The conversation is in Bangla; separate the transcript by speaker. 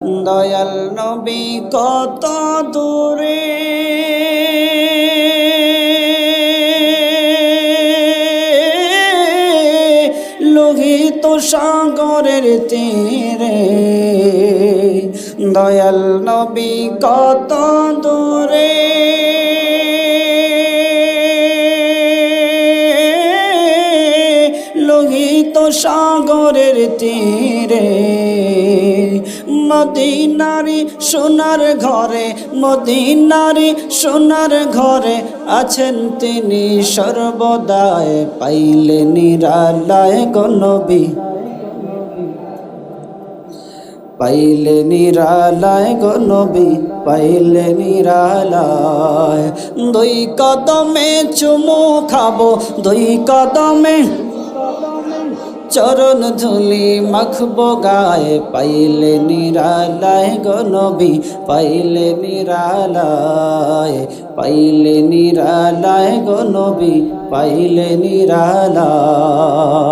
Speaker 1: দয়াল নবী কত দূরে লোহিত সাগরের তীরে, দয়াল নবী কত দূরে লোহিত সাগরের তীরে, মদিনারি সোনার ঘরে, মদিনারি সোনার ঘরে আছেন তিনি সর্বদায়। পাইলে নিরালায় গো নবী, পাইলে নিরালায় গো নবী, পাইলে নিরালায়। দুই কদমে চুমু খাবো, দুই কদমে চরণ ধুলি মাখবো গায়ে। পাইলে নিরালায় গো নবী, পাইলে নিরালায়, পাইলে নিরালায় গো নবী, পাইলে নিরালায়।